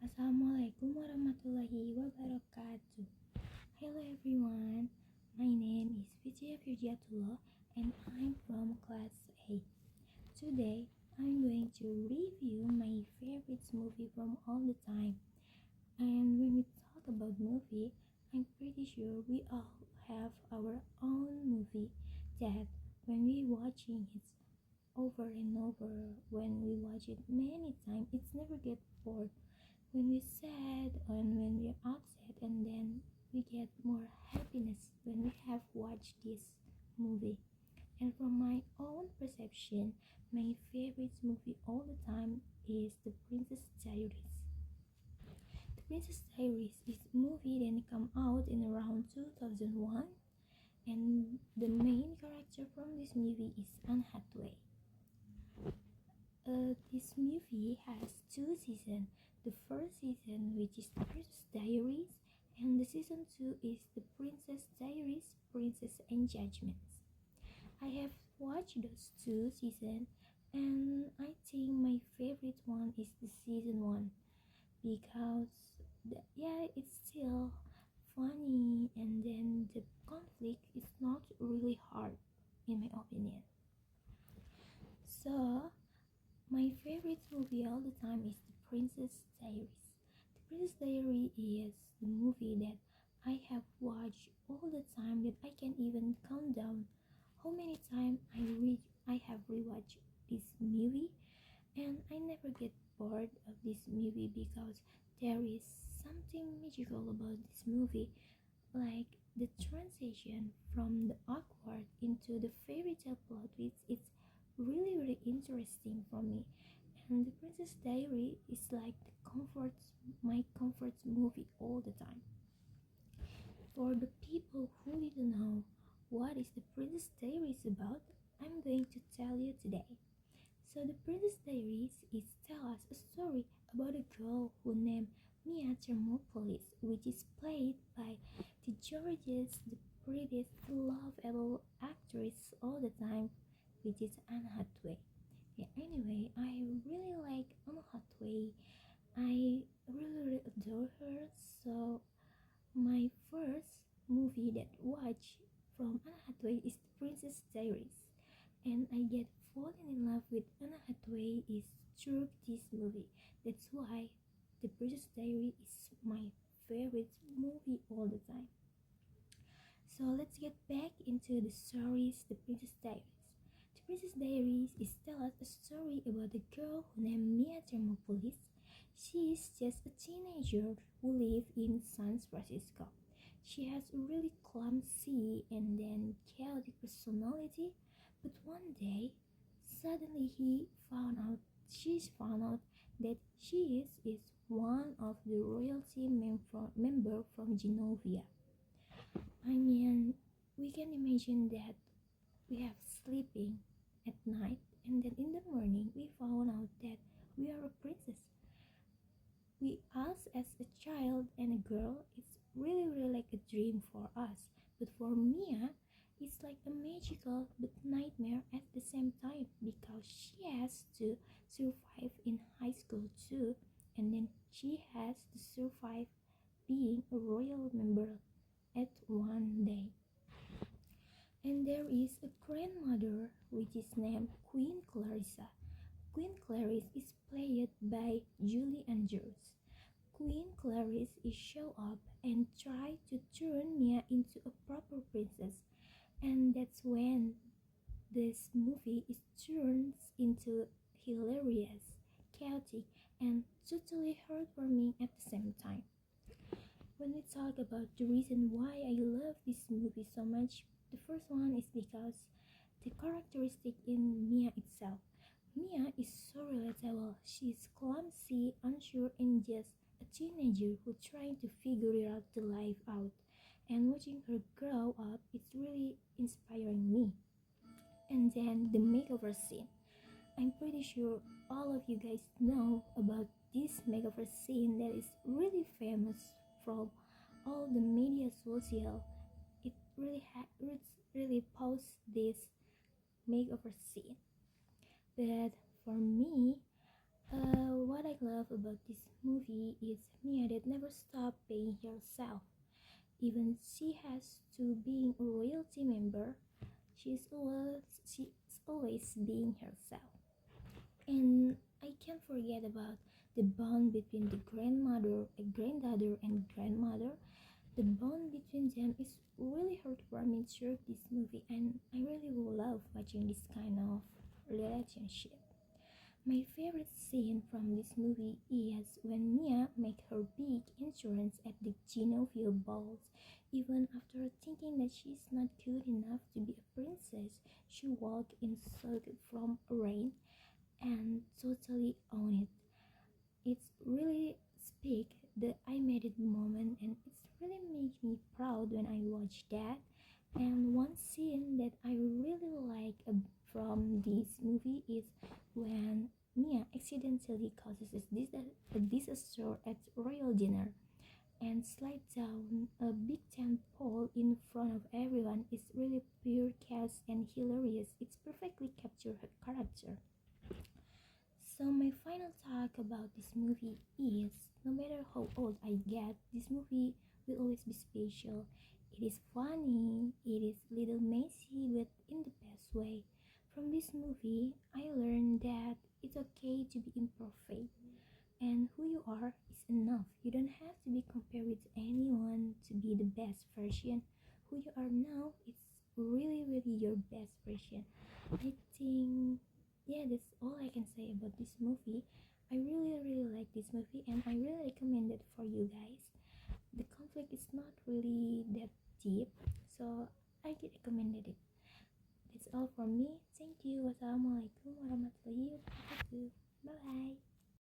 Assalamualaikum warahmatullahi wabarakatuh. Hello everyone, my name is Firjatullah and I'm from class 8. Today, I'm going to review my favorite movie from all the time. And when we talk about movie, I'm pretty sure we all have our own movie that when we watching it over and over, when we watch it many times, it's never get bored. When we're sad and when we're upset, and then we get more happiness when we have watched this movie. And from my own perception, my favorite movie all the time is The Princess Diaries. The Princess Diaries is a movie that come out in around 2001, and the main character from this movie is Anne Hathaway. This movie has 2 seasons. The first season, which is The Princess Diaries, and the season 2 is The Princess Diaries, Princess and Judgments. I have watched those 2 seasons, and I think my favorite one is the season 1 because it's still funny, and then the conflict is not really hard in my opinion. So my favorite movie all the time is The Princess Diaries. The Princess Diary is the movie that I have watched all the time that I can even count down how many times I have rewatched this movie, and I never get bored of this movie because there is something magical about this movie, like the transition from the awkward into the fairy tale plot. It's really interesting for me, and The Princess Diary is like my comfort movie all the time. For the people who didn't know what is The Princess Diaries about, I'm going to tell you today. So The Princess Diaries is tell us a story about a girl who named Mia Thermopolis, which is played by the gorgeous, the prettiest, lovable actress all the time, which is Anne Hathaway. Anyway, I really like Anne Hathaway. I really adore her. So my first movie that watch from Anne Hathaway is The Princess Diaries, and I get fallen in love with Anne Hathaway is through this movie. That's why The Princess Diary is my favorite movie all the time. So let's get back into the stories. The Princess Diaries. The Princess Diaries is tell us a story about a girl who named Mia Thermopolis. She is just a teenager who lives in San Francisco. She has a really clumsy and then chaotic personality, but one day, suddenly she's found out that she is one of the royalty member from Genovia. I mean, we can imagine that we have sleeping at night, and then in the morning we found out that we are a princess. Us as a child and a girl, it's really like a dream for us. But for Mia, it's like a magical but nightmare at the same time because she has to survive in high school too, and then she has to survive being a royal member at one day. And there is a grandmother which is named Queen Clarissa. Queen Clarice is played by Julie Andrews. Queen Clarice is show up and try to turn Mia into a proper princess, and that's when this movie is turns into hilarious, chaotic, and totally heartwarming at the same time. When we talk about the reason why I love this movie so much, the first one is because the characteristic in Mia itself. Mia is so relatable. She's clumsy, unsure, and just a teenager who trying to figure out the life out. And watching her grow up, it's really inspiring me. And then the makeover scene. I'm pretty sure all of you guys know about this makeover scene that is really famous from all the media social. It's really posts this makeover scene. But for me, What I love about this movie is Mia that never stopped being herself. Even she has to being a royalty member, she's always being herself. And I can't forget about the bond between the grandmother, a granddaughter, and grandmother. The bond between them is really heartwarming through this movie, and I really love watching this kind of relationship. My favorite scene from this movie is when Mia makes her big entrance at the Genovese balls. Even after thinking that she's not good enough to be a princess, she walked in soaked from rain and totally own it. It's really speak the I made it moment, and it's really makes me proud when I watch that. And one scene that I really like from this movie is when Mia accidentally causes a disaster at royal dinner and slides down a big tent pole in front of everyone. Is really pure chaos and hilarious. It's perfectly captured her character. So my final talk about this movie is no matter how old I get, this movie will always be special. It is funny, it is little messy, but in the best way. From this movie, I learned that it's okay to be imperfect and who you are is enough. You don't have to be compared with anyone to be the best version. Who you are now is really your best version. I think, yeah, that's all I can say about this movie. I really like this movie, and I really recommend it for you guys. The conflict is not really that deep, so I get recommended it. That's all from me. Thank you. Wassalamualaikum warahmatullahi wabarakatuh. Bye bye.